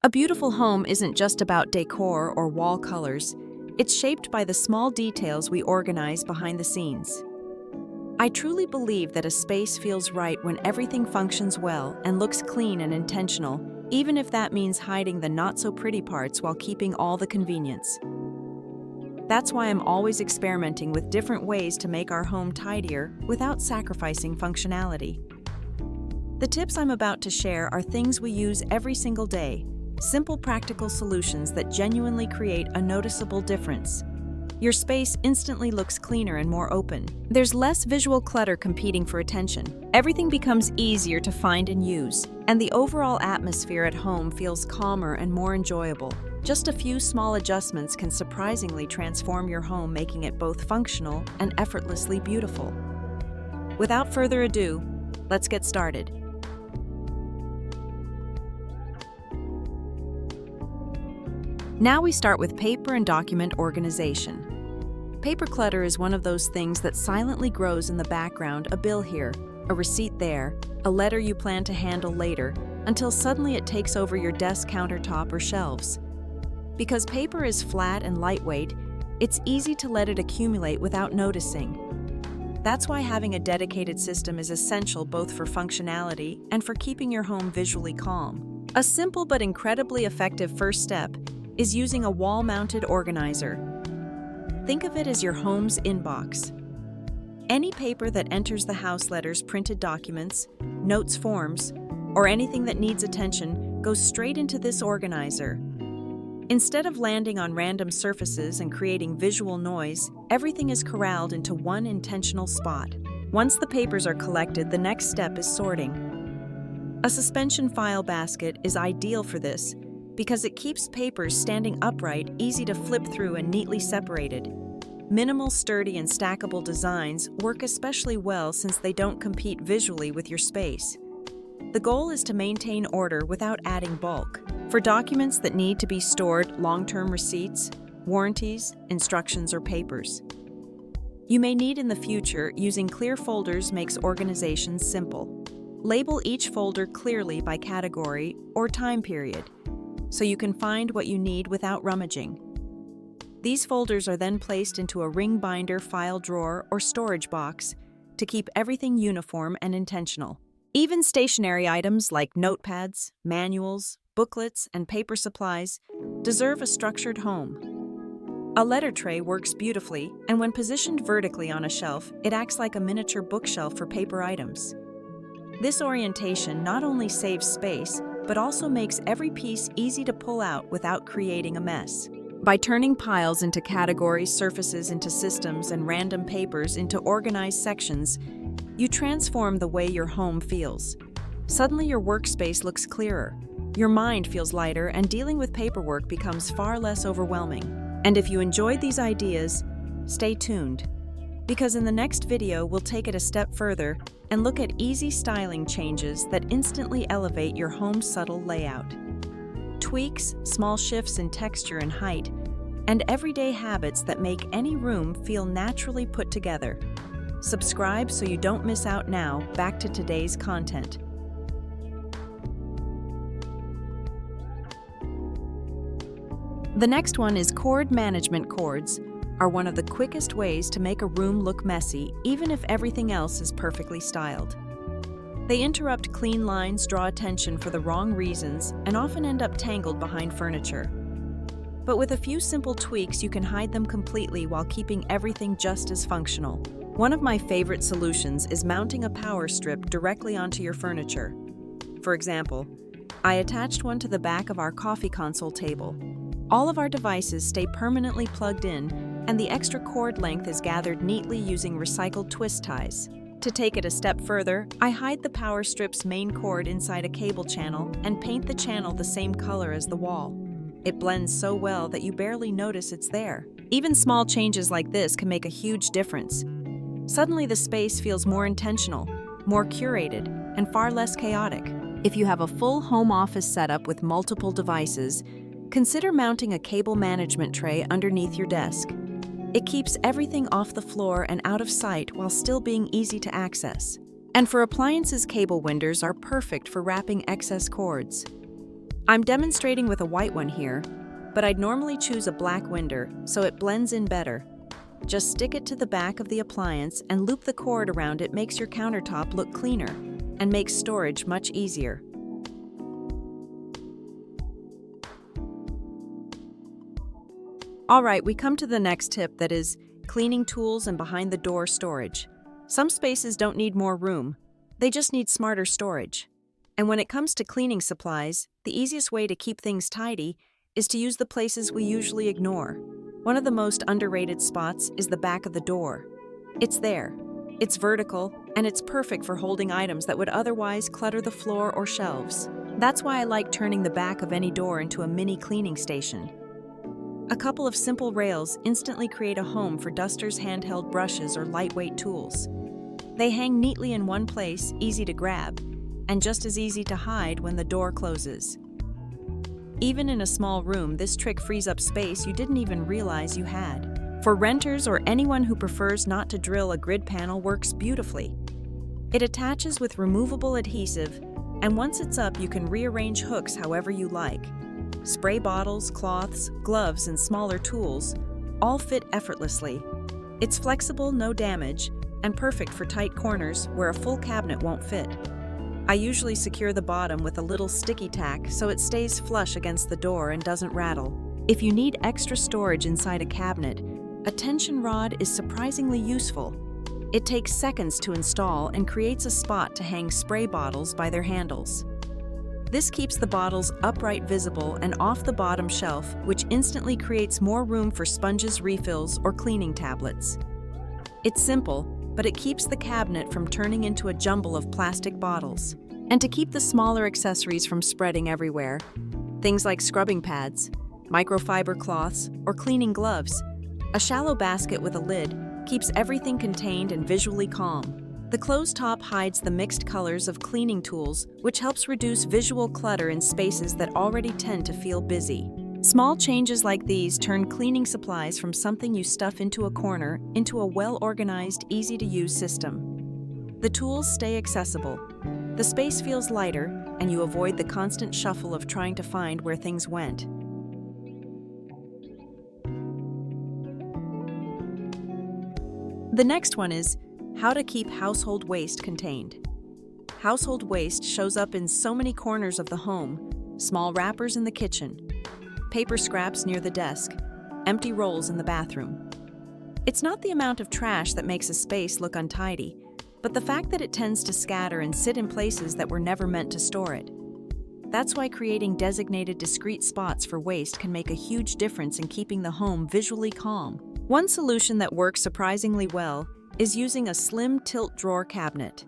A beautiful home isn't just about decor or wall colors. It's shaped by the small details we organize behind the scenes. I truly believe that a space feels right when everything functions well and looks clean and intentional, even if that means hiding the not-so-pretty parts while keeping all the convenience. That's why I'm always experimenting with different ways to make our home tidier without sacrificing functionality. The tips I'm about to share are things we use every single day, simple practical solutions that genuinely create a noticeable difference. Your space instantly looks cleaner and more open. There's less visual clutter competing for attention. Everything becomes easier to find and use, and the overall atmosphere at home feels calmer and more enjoyable. Just a few small adjustments can surprisingly transform your home, making it both functional and effortlessly beautiful. Without further ado, let's get started. Now we start with paper and document organization. Paper clutter is one of those things that silently grows in the background, a bill here, a receipt there, a letter you plan to handle later, until suddenly it takes over your desk countertop or shelves. Because paper is flat and lightweight, it's easy to let it accumulate without noticing. That's why having a dedicated system is essential both for functionality and for keeping your home visually calm. A simple but incredibly effective first step is using a wall-mounted organizer. Think of it as your home's inbox. Any paper that enters the house, letters, printed documents, notes, forms, or anything that needs attention goes straight into this organizer. Instead of landing on random surfaces and creating visual noise, everything is corralled into one intentional spot. Once the papers are collected, the next step is sorting. A suspension file basket is ideal for this because it keeps papers standing upright, easy to flip through, and neatly separated. Minimal, sturdy, and stackable designs work especially well since they don't compete visually with your space. The goal is to maintain order without adding bulk. For documents that need to be stored, long-term receipts, warranties, instructions, or papers you may need in the future, using clear folders makes organization simple. Label each folder clearly by category or time period, so you can find what you need without rummaging. These folders are then placed into a ring binder, file drawer, or storage box to keep everything uniform and intentional. Even stationary items like notepads, manuals, booklets, and paper supplies deserve a structured home. A letter tray works beautifully, and when positioned vertically on a shelf, it acts like a miniature bookshelf for paper items. This orientation not only saves space, but also makes every piece easy to pull out without creating a mess. By turning piles into categories, surfaces into systems, and random papers into organized sections, you transform the way your home feels. Suddenly your workspace looks clearer, your mind feels lighter, and dealing with paperwork becomes far less overwhelming. And if you enjoyed these ideas, stay tuned, because in the next video we'll take it a step further and look at easy styling changes that instantly elevate your home's subtle layout. Tweaks, small shifts in texture and height, and everyday habits that make any room feel naturally put together. Subscribe so you don't miss out. Now, back to today's content. The next one is cord management. Cords are one of the quickest ways to make a room look messy, even if everything else is perfectly styled. They interrupt clean lines, draw attention for the wrong reasons, and often end up tangled behind furniture. But with a few simple tweaks, you can hide them completely while keeping everything just as functional. One of my favorite solutions is mounting a power strip directly onto your furniture. For example, I attached one to the back of our coffee console table. All of our devices stay permanently plugged in, and the extra cord length is gathered neatly using recycled twist ties. To take it a step further, I hide the power strip's main cord inside a cable channel and paint the channel the same color as the wall. It blends so well that you barely notice it's there. Even small changes like this can make a huge difference. Suddenly the space feels more intentional, more curated, and far less chaotic. If you have a full home office setup with multiple devices, consider mounting a cable management tray underneath your desk. It keeps everything off the floor and out of sight while still being easy to access. And for appliances, cable winders are perfect for wrapping excess cords. I'm demonstrating with a white one here, but I'd normally choose a black winder so it blends in better. Just stick it to the back of the appliance and loop the cord around it. Makes your countertop look cleaner and makes storage much easier. All right, we come to the next tip, that is cleaning tools and behind the door storage. Some spaces don't need more room, they just need smarter storage. And when it comes to cleaning supplies, the easiest way to keep things tidy is to use the places we usually ignore. One of the most underrated spots is the back of the door. It's there, it's vertical, and it's perfect for holding items that would otherwise clutter the floor or shelves. That's why I like turning the back of any door into a mini cleaning station. A couple of simple rails instantly create a home for dusters, handheld brushes, or lightweight tools. They hang neatly in one place, easy to grab, and just as easy to hide when the door closes. Even in a small room, this trick frees up space you didn't even realize you had. For renters or anyone who prefers not to drill, a grid panel works beautifully. It attaches with removable adhesive, and once it's up, you can rearrange hooks however you like. Spray bottles, cloths, gloves, and smaller tools all fit effortlessly. It's flexible, no damage, and perfect for tight corners where a full cabinet won't fit. I usually secure the bottom with a little sticky tack so it stays flush against the door and doesn't rattle. If you need extra storage inside a cabinet, a tension rod is surprisingly useful. It takes seconds to install and creates a spot to hang spray bottles by their handles. This keeps the bottles upright, visible, and off the bottom shelf, which instantly creates more room for sponges, refills, or cleaning tablets. It's simple, but it keeps the cabinet from turning into a jumble of plastic bottles. And to keep the smaller accessories from spreading everywhere, things like scrubbing pads, microfiber cloths, or cleaning gloves, a shallow basket with a lid keeps everything contained and visually calm. The closed top hides the mixed colors of cleaning tools, which helps reduce visual clutter in spaces that already tend to feel busy. Small changes like these turn cleaning supplies from something you stuff into a corner into a well-organized, easy-to-use system. The tools stay accessible, the space feels lighter, and you avoid the constant shuffle of trying to find where things went. The next one is how to keep household waste contained. Household waste shows up in so many corners of the home: small wrappers in the kitchen, paper scraps near the desk, empty rolls in the bathroom. It's not the amount of trash that makes a space look untidy, but the fact that it tends to scatter and sit in places that were never meant to store it. That's why creating designated, discrete spots for waste can make a huge difference in keeping the home visually calm. One solution that works surprisingly well is using a slim tilt drawer cabinet.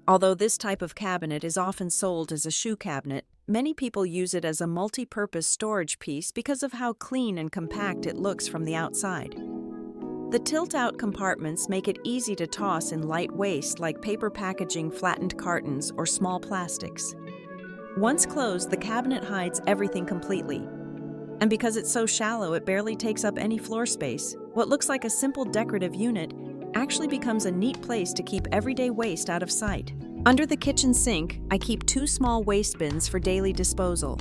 Although this type of cabinet is often sold as a shoe cabinet, many people use it as a multi-purpose storage piece because of how clean and compact it looks from the outside. The tilt-out compartments make it easy to toss in light waste like paper packaging, flattened cartons, or small plastics. Once closed, the cabinet hides everything completely. And because it's so shallow, it barely takes up any floor space. What looks like a simple decorative unit actually becomes a neat place to keep everyday waste out of sight. Under the kitchen sink, I keep 2 small waste bins for daily disposal.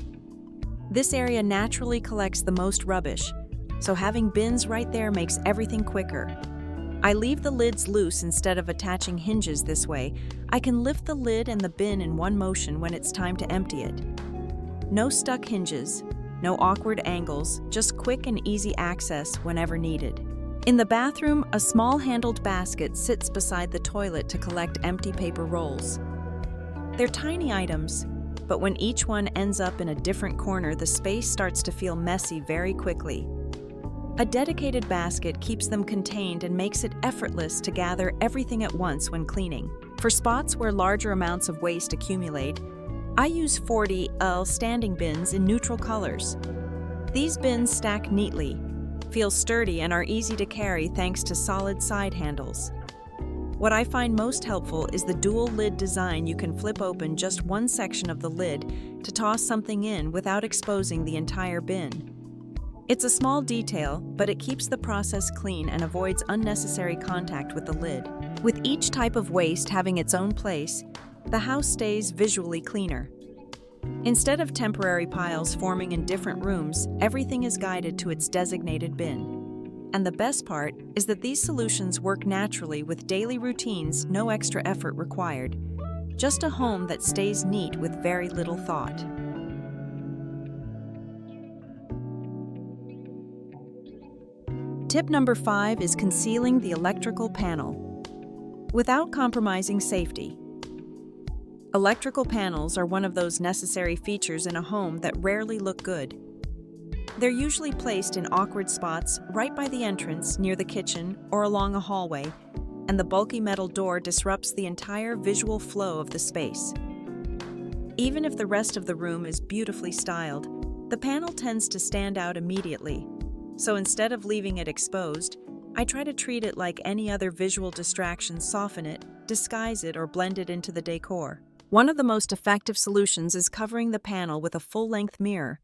This area naturally collects the most rubbish, so having bins right there makes everything quicker. I leave the lids loose instead of attaching hinges. This way, I can lift the lid and the bin in one motion when it's time to empty it. No stuck hinges, no awkward angles, just quick and easy access whenever needed. In the bathroom, a small handled basket sits beside the toilet to collect empty paper rolls. They're tiny items, but when each one ends up in a different corner, the space starts to feel messy very quickly. A dedicated basket keeps them contained and makes it effortless to gather everything at once when cleaning. For spots where larger amounts of waste accumulate, I use 40L standing bins in neutral colors. These bins stack neatly, feel sturdy, and are easy to carry thanks to solid side handles. What I find most helpful is the dual lid design. You can flip open just one section of the lid to toss something in without exposing the entire bin. It's a small detail, but it keeps the process clean and avoids unnecessary contact with the lid. With each type of waste having its own place, the house stays visually cleaner. Instead of temporary piles forming in different rooms, everything is guided to its designated bin. And the best part is that these solutions work naturally with daily routines, no extra effort required. Just a home that stays neat with very little thought. Tip number 5 is concealing the electrical panel without compromising safety. Electrical panels are one of those necessary features in a home that rarely look good. They're usually placed in awkward spots right by the entrance, near the kitchen, or along a hallway, and the bulky metal door disrupts the entire visual flow of the space. Even if the rest of the room is beautifully styled, the panel tends to stand out immediately. So instead of leaving it exposed, I try to treat it like any other visual distraction, soften it, disguise it, or blend it into the decor. One of the most effective solutions is covering the panel with a full-length mirror.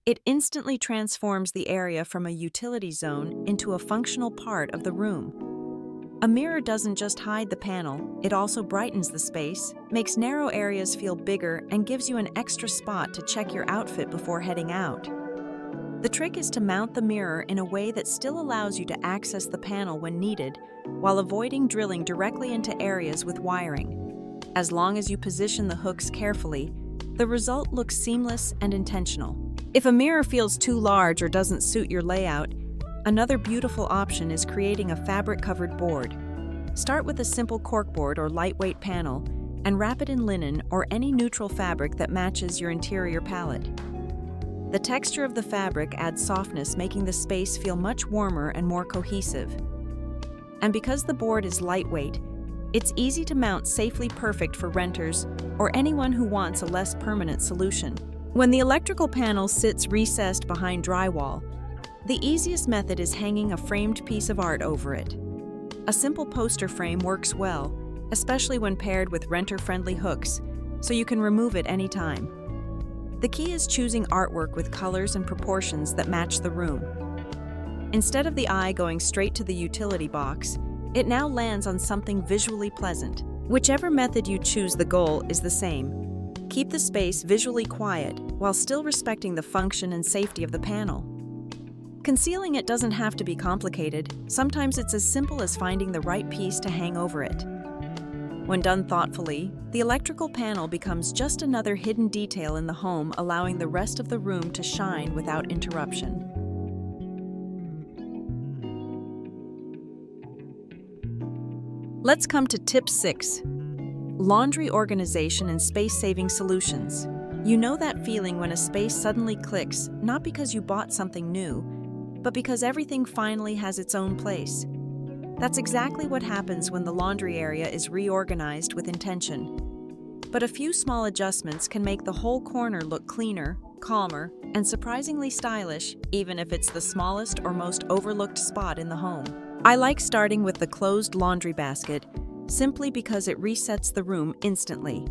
It instantly transforms the area from a utility zone into a functional part of the room. A mirror doesn't just hide the panel, it also brightens the space, makes narrow areas feel bigger, and gives you an extra spot to check your outfit before heading out. The trick is to mount the mirror in a way that still allows you to access the panel when needed, while avoiding drilling directly into areas with wiring. As long as you position the hooks carefully, the result looks seamless and intentional. If a mirror feels too large or doesn't suit your layout, another beautiful option is creating a fabric-covered board. Start with a simple corkboard or lightweight panel, and wrap it in linen or any neutral fabric that matches your interior palette. The texture of the fabric adds softness, making the space feel much warmer and more cohesive. And because the board is lightweight, it's easy to mount safely, perfect for renters or anyone who wants a less permanent solution. When the electrical panel sits recessed behind drywall, the easiest method is hanging a framed piece of art over it. A simple poster frame works well, especially when paired with renter-friendly hooks, so you can remove it anytime. The key is choosing artwork with colors and proportions that match the room. Instead of the eye going straight to the utility box, it now lands on something visually pleasant. Whichever method you choose, the goal is the same. Keep the space visually quiet while still respecting the function and safety of the panel. Concealing it doesn't have to be complicated. Sometimes it's as simple as finding the right piece to hang over it. When done thoughtfully, the electrical panel becomes just another hidden detail in the home, allowing the rest of the room to shine without interruption. Let's come to tip 6. Laundry organization and space-saving solutions. You know that feeling when a space suddenly clicks, not because you bought something new, but because everything finally has its own place. That's exactly what happens when the laundry area is reorganized with intention. But a few small adjustments can make the whole corner look cleaner, calmer, and surprisingly stylish, even if it's the smallest or most overlooked spot in the home. I like starting with the closed laundry basket, simply because it resets the room instantly.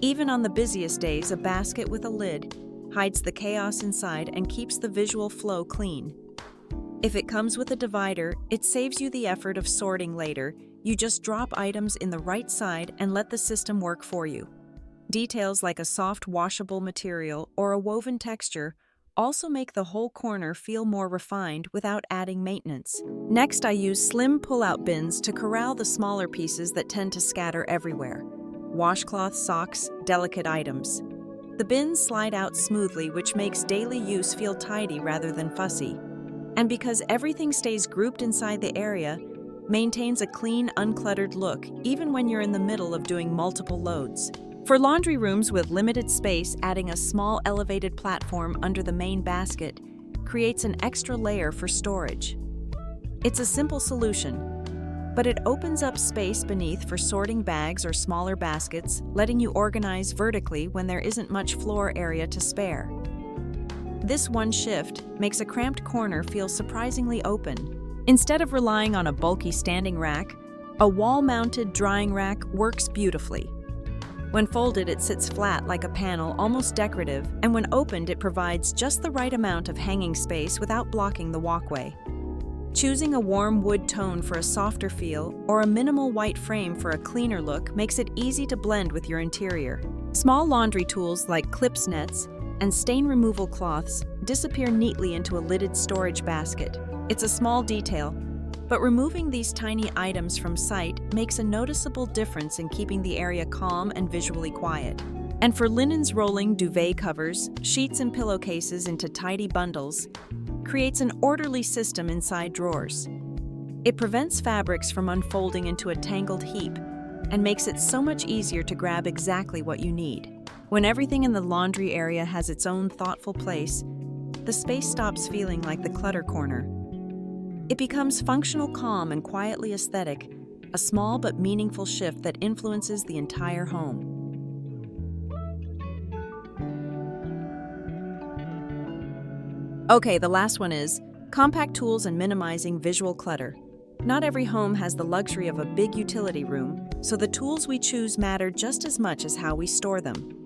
Even on the busiest days, a basket with a lid hides the chaos inside and keeps the visual flow clean. If it comes with a divider, it saves you the effort of sorting later. You just drop items in the right side and let the system work for you. Details like a soft washable material or a woven texture also make the whole corner feel more refined without adding maintenance. Next, I use slim pull-out bins to corral the smaller pieces that tend to scatter everywhere. Washcloth, socks, delicate items. The bins slide out smoothly, which makes daily use feel tidy rather than fussy. And because everything stays grouped inside the area, maintains a clean, uncluttered look even when you're in the middle of doing multiple loads. For laundry rooms with limited space, adding a small elevated platform under the main basket creates an extra layer for storage. It's a simple solution, but it opens up space beneath for sorting bags or smaller baskets, letting you organize vertically when there isn't much floor area to spare. This one shift makes a cramped corner feel surprisingly open. Instead of relying on a bulky standing rack, a wall-mounted drying rack works beautifully. When folded, it sits flat like a panel, almost decorative, and when opened, it provides just the right amount of hanging space without blocking the walkway. Choosing a warm wood tone for a softer feel or a minimal white frame for a cleaner look makes it easy to blend with your interior. Small laundry tools like clips nets and stain removal cloths disappear neatly into a lidded storage basket. It's a small detail, but removing these tiny items from sight makes a noticeable difference in keeping the area calm and visually quiet. And for linens, rolling duvet covers, sheets and pillowcases into tidy bundles creates an orderly system inside drawers. It prevents fabrics from unfolding into a tangled heap and makes it so much easier to grab exactly what you need. When everything in the laundry area has its own thoughtful place, the space stops feeling like the clutter corner. It becomes functional, calm, and quietly aesthetic, a small but meaningful shift that influences the entire home. Okay, the last one is compact tools and minimizing visual clutter. Not every home has the luxury of a big utility room, so the tools we choose matter just as much as how we store them.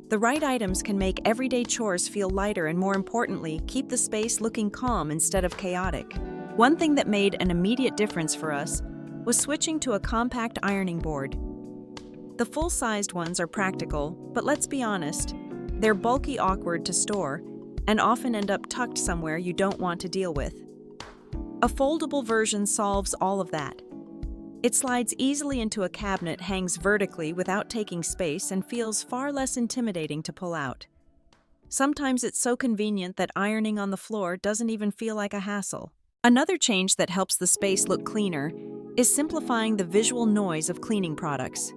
The right items can make everyday chores feel lighter and, more importantly, keep the space looking calm instead of chaotic. One thing that made an immediate difference for us was switching to a compact ironing board. The full-sized ones are practical, but let's be honest, they're bulky, awkward to store, and often end up tucked somewhere you don't want to deal with. A foldable version solves all of that. It slides easily into a cabinet, hangs vertically without taking space, and feels far less intimidating to pull out. Sometimes it's so convenient that ironing on the floor doesn't even feel like a hassle. Another change that helps the space look cleaner is simplifying the visual noise of cleaning products.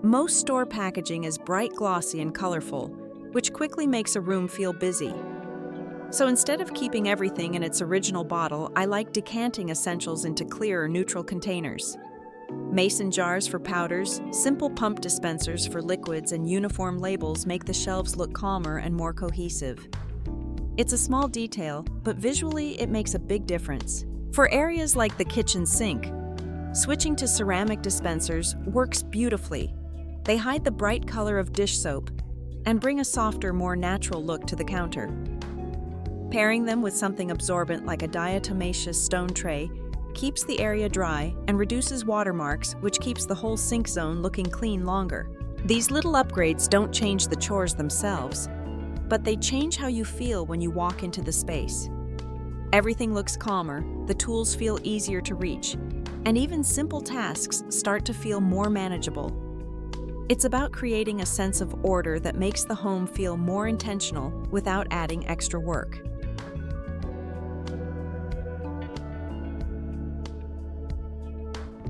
Most store packaging is bright, glossy, and colorful, which quickly makes a room feel busy. So instead of keeping everything in its original bottle, I like decanting essentials into clear, neutral containers. Mason jars for powders, simple pump dispensers for liquids, and uniform labels make the shelves look calmer and more cohesive. It's a small detail, but visually it makes a big difference. For areas like the kitchen sink, switching to ceramic dispensers works beautifully. They hide the bright color of dish soap and bring a softer, more natural look to the counter. Pairing them with something absorbent like a diatomaceous stone tray keeps the area dry and reduces watermarks, which keeps the whole sink zone looking clean longer. These little upgrades don't change the chores themselves, but they change how you feel when you walk into the space. Everything looks calmer, the tools feel easier to reach, and even simple tasks start to feel more manageable. It's about creating a sense of order that makes the home feel more intentional without adding extra work.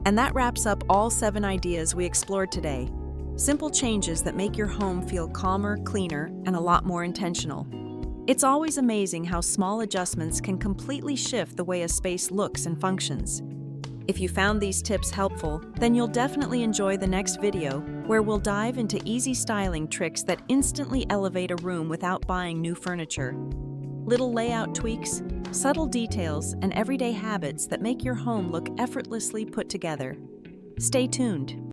And that wraps up all 7 ideas we explored today. Simple changes that make your home feel calmer, cleaner, and a lot more intentional. It's always amazing how small adjustments can completely shift the way a space looks and functions. If you found these tips helpful, then you'll definitely enjoy the next video, where we'll dive into easy styling tricks that instantly elevate a room without buying new furniture. Little layout tweaks, subtle details, and everyday habits that make your home look effortlessly put together. Stay tuned.